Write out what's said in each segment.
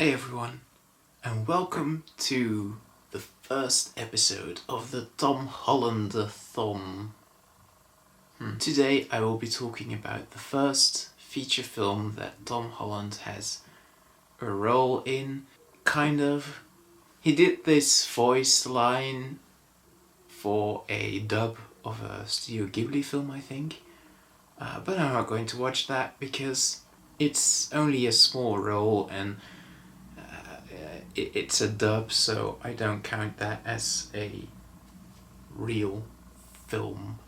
Hey everyone, and welcome to the first episode of the Tom Holland-a-thon. Today I will be talking about the first feature film that Tom Holland has a role in. He did this voice line for a dub of a Studio Ghibli film, I think. But I'm not going to watch that because it's only a small role and it's a dub, so I don't count that as a real film.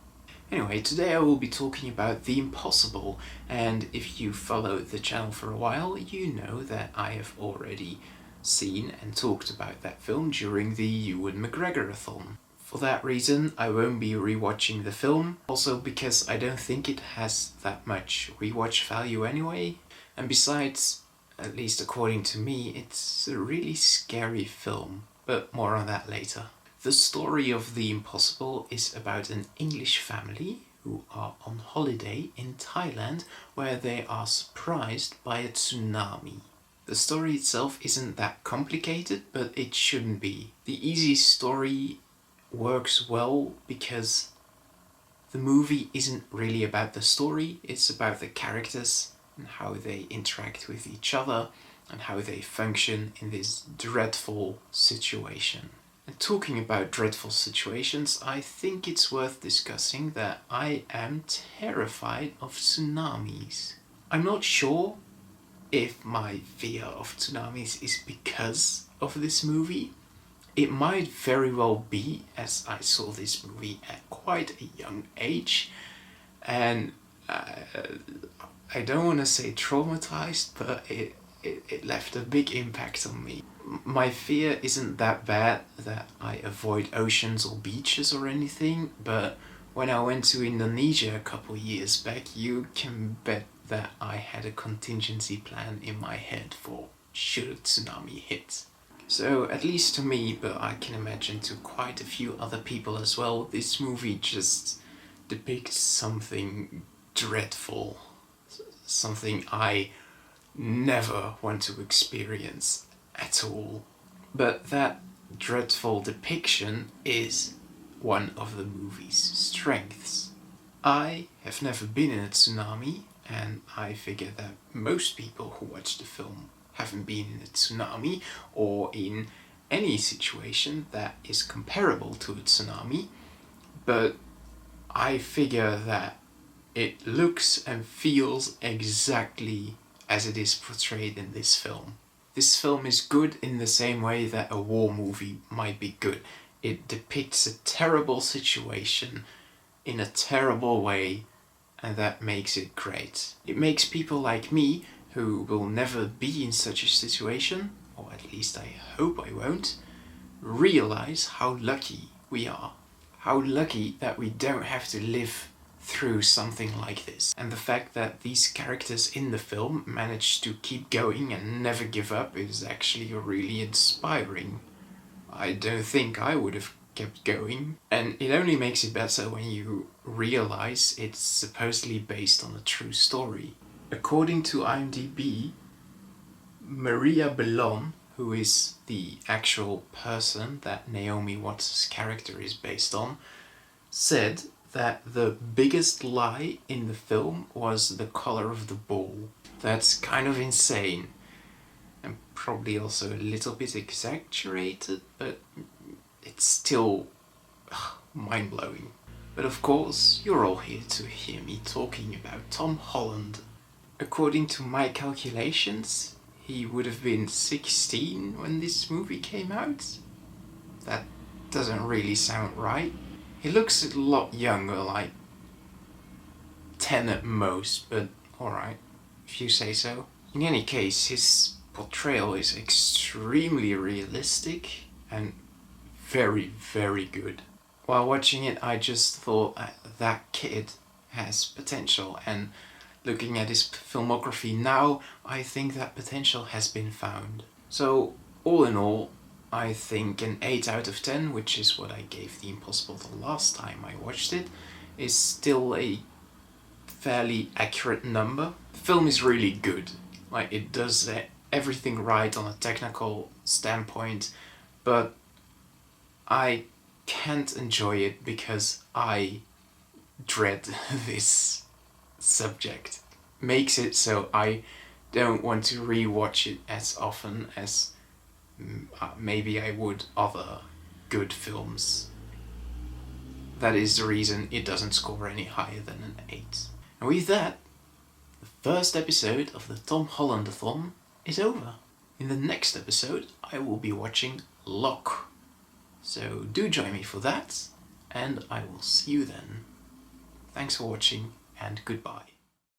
Anyway, today I will be talking about The Impossible, and if you follow the channel for a while, you know that I have already seen and talked about that film during the Ewan McGregor-a-thon. For that reason, I won't be rewatching the film, also because I don't think it has that much rewatch value anyway, and besides, at least according to me, it's a really scary film, but more on that later. The story of The Impossible is about an English family who are on holiday in Thailand where they are surprised by a tsunami. The story itself isn't that complicated, but it shouldn't be. The easy story works well because the movie isn't really about the story, it's about the characters and how they interact with each other and how they function in this dreadful situation. And talking about dreadful situations, I think it's worth discussing that I am terrified of tsunamis. I'm not sure if my fear of tsunamis is because of this movie. It might very well be, as I saw this movie at quite a young age, and I don't want to say traumatized, but it left a big impact on me. My fear isn't that bad that I avoid oceans or beaches or anything, but when I went to Indonesia a couple years back, you can bet that I had a contingency plan in my head for should a tsunami hit. So at least to me, but I can imagine to quite a few other people as well, this movie just depicts something dreadful. Something I never want to experience at all. But that dreadful depiction is one of the movie's strengths. I have never been in a tsunami, and I figure that most people who watch the film haven't been in a tsunami or in any situation that is comparable to a tsunami, but I figure that it looks and feels exactly as it is portrayed in this film. This film is good in the same way that a war movie might be good. It depicts a terrible situation in a terrible way, and that makes it great. It makes people like me, who will never be in such a situation, or at least I hope I won't, realize how lucky we are. How lucky that we don't have to live through something like this. And the fact that these characters in the film manage to keep going and never give up is actually really inspiring. I don't think I would have kept going. And it only makes it better when you realize it's supposedly based on a true story. According to IMDb, Maria Belon, who is the actual person that Naomi Watts' character is based on, said that the biggest lie in the film was the color of the ball. That's kind of insane, and probably also a little bit exaggerated, but it's still mind-blowing. But of course, you're all here to hear me talking about Tom Holland. According to my calculations, he would have been 16 when this movie came out. That doesn't really sound right. He looks a lot younger, like 10 at most, but alright, if you say so. In any case, his portrayal is extremely realistic and very, very good. While watching it, I just thought that kid has potential, and looking at his filmography now, I think that potential has been found. So, all in all, I think an 8 out of 10, which is what I gave The Impossible the last time I watched it, is still a fairly accurate number. The film is really good. Like, it does everything right on a technical standpoint, but I can't enjoy it because I dread this subject. Makes it so I don't want to rewatch it as often as maybe I would other good films. That is the reason it doesn't score any higher than an 8. And with that, the first episode of the Tom Holland-a-thon is over. In the next episode, I will be watching Lock. So do join me for that, and I will see you then. Thanks for watching, and goodbye.